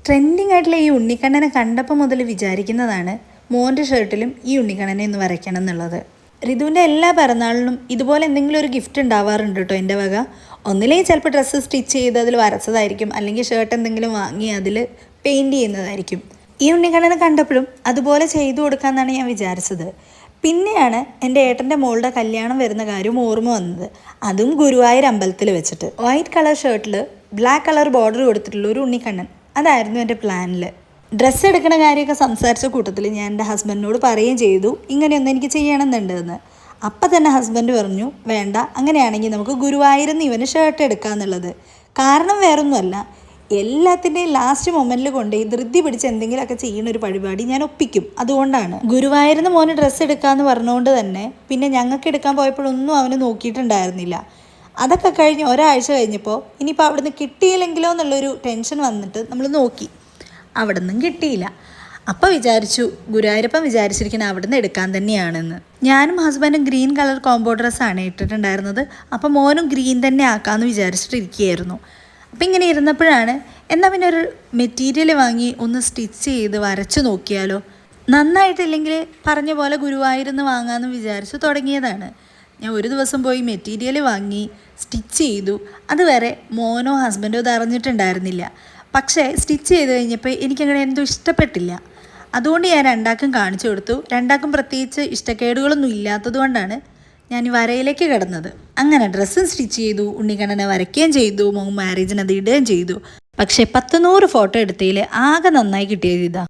Trending ആയിട്ടുള്ള ഈ ഉണ്ണിക്കണ്ണനെ കണ്ടപ്പോൾ മുതൽ വിചാരിക്കുന്നതാണ് മോൻ്റെ ഷർട്ടിലും ഈ ഉണ്ണിക്കണ്ണനെ ഒന്ന് വരയ്ക്കണം എന്നുള്ളത്. ഋതുവിൻ്റെ എല്ലാ പിറന്നാളിനും ഇതുപോലെ എന്തെങ്കിലും ഒരു ഗിഫ്റ്റ് ഉണ്ടാവാറുണ്ട് കേട്ടോ എൻ്റെ വക. ഒന്നില്ലെങ്കിൽ ചിലപ്പോൾ ഡ്രസ്സ് സ്റ്റിച്ച് ചെയ്ത് അതിൽ വരച്ചതായിരിക്കും, അല്ലെങ്കിൽ ഷർട്ട് എന്തെങ്കിലും വാങ്ങി അതിൽ പെയിൻറ് ചെയ്യുന്നതായിരിക്കും. ഈ ഉണ്ണിക്കണ്ണനെ കണ്ടപ്പോഴും അതുപോലെ ചെയ്തു കൊടുക്കാമെന്നാണ് ഞാൻ വിചാരിച്ചത്. പിന്നെയാണ് എൻ്റെ ഏട്ടൻ്റെ മോളുടെ കല്യാണം വരുന്ന കാര്യം ഓർമ്മ വന്നത്. അതും ഗുരുവായൂർ അമ്പലത്തിൽ വെച്ചിട്ട് വൈറ്റ് കളർ ഷർട്ടിൽ ബ്ലാക്ക് കളർ ബോർഡർ കൊടുത്തിട്ടുള്ള ഒരു ഉണ്ണിക്കണ്ണൻ, അതായിരുന്നു എൻ്റെ പ്ലാനിൽ. ഡ്രസ്സ് എടുക്കുന്ന കാര്യമൊക്കെ സംസാരിച്ച കൂട്ടത്തിൽ ഞാൻ എൻ്റെ ഹസ്ബൻഡിനോട് പറയുകയും ചെയ്തു ഇങ്ങനെയൊന്നും എനിക്ക് ചെയ്യണമെന്നുണ്ടെന്ന്. അപ്പം തന്നെ ഹസ്ബൻഡ് പറഞ്ഞു വേണ്ട, അങ്ങനെയാണെങ്കിൽ നമുക്ക് ഗുരുവായൂരിൽ നിന്ന് ഇവന് ഷർട്ട് എടുക്കാമെന്നുള്ളത്. കാരണം വേറൊന്നുമല്ല, എല്ലാത്തിൻ്റെയും ലാസ്റ്റ് മൊമെൻറ്റിൽ കൊണ്ട് ധൃതി പിടിച്ച് എന്തെങ്കിലുമൊക്കെ ചെയ്യുന്ന ഒരു പരിപാടി ഞാൻ ഒപ്പിക്കും. അതുകൊണ്ടാണ് ഗുരുവായൂരിൽ നിന്ന് മോന് ഡ്രസ്സ് എടുക്കാമെന്ന് പറഞ്ഞുകൊണ്ട് തന്നെ പിന്നെ ഞങ്ങൾക്ക് എടുക്കാൻ പോയപ്പോഴൊന്നും അവന് നോക്കിയിട്ടുണ്ടായിരുന്നില്ല. അതൊക്കെ കഴിഞ്ഞ് ഒരാഴ്ച കഴിഞ്ഞപ്പോൾ ഇനിയിപ്പോൾ അവിടെ നിന്ന് കിട്ടിയില്ലെങ്കിലോ എന്നുള്ളൊരു ടെൻഷൻ വന്നിട്ട് നമ്മൾ നോക്കി, അവിടെ നിന്നും കിട്ടിയില്ല. അപ്പോൾ വിചാരിച്ചു ഗുരുവായൂരപ്പം വിചാരിച്ചിരിക്കുന്നത് അവിടെ നിന്ന് എടുക്കാൻ തന്നെയാണെന്ന്. ഞാനും ഹസ്ബൻഡും ഗ്രീൻ കളർ കോംബോ ഡ്രസ്സാണ് ഇട്ടിട്ടുണ്ടായിരുന്നത്. അപ്പോൾ മോനും ഗ്രീൻ തന്നെ ആക്കാമെന്ന് വിചാരിച്ചിട്ടിരിക്കുകയായിരുന്നു. അപ്പം ഇങ്ങനെ ഇരുന്നപ്പോഴാണ് എന്നാൽ പിന്നെ ഒരു മെറ്റീരിയൽ വാങ്ങി ഒന്ന് സ്റ്റിച്ച് ചെയ്ത് വരച്ച് നോക്കിയാലോ, നന്നായിട്ടില്ലെങ്കിൽ പറഞ്ഞ പോലെ ഗുരുവായൂരിൽ നിന്ന് വാങ്ങാമെന്ന് വിചാരിച്ച് തുടങ്ങിയതാണ്. ഞാൻ ഒരു ദിവസം പോയി മെറ്റീരിയൽ വാങ്ങി സ്റ്റിച്ച് ചെയ്തു. അതുവരെ മോനോ ഹസ്ബൻഡോ ഇത് അറിഞ്ഞിട്ടുണ്ടായിരുന്നില്ല. പക്ഷേ സ്റ്റിച്ച് ചെയ്ത് കഴിഞ്ഞപ്പോൾ എനിക്കങ്ങനെ എന്തോ ഇഷ്ടപ്പെട്ടില്ല. അതുകൊണ്ട് ഞാൻ രണ്ടാക്കും കാണിച്ചു കൊടുത്തു. രണ്ടാക്കും പ്രത്യേകിച്ച് ഇഷ്ടക്കേടുകളൊന്നും ഇല്ലാത്തത് കൊണ്ടാണ് ഞാൻ ഈ വരയിലേക്ക് കിടന്നത്. അങ്ങനെ ഡ്രസ്സും സ്റ്റിച്ച് ചെയ്തു, ഉണ്ണിക്കണ്ണനെ വരയ്ക്കുകയും ചെയ്തു, മോൻ മാരേജിന് അത് ഇടുകയും ചെയ്തു. പക്ഷേ 100 ഫോട്ടോ എടുത്തതിൽ ആകെ നന്നായി കിട്ടിയത് ഇതാ.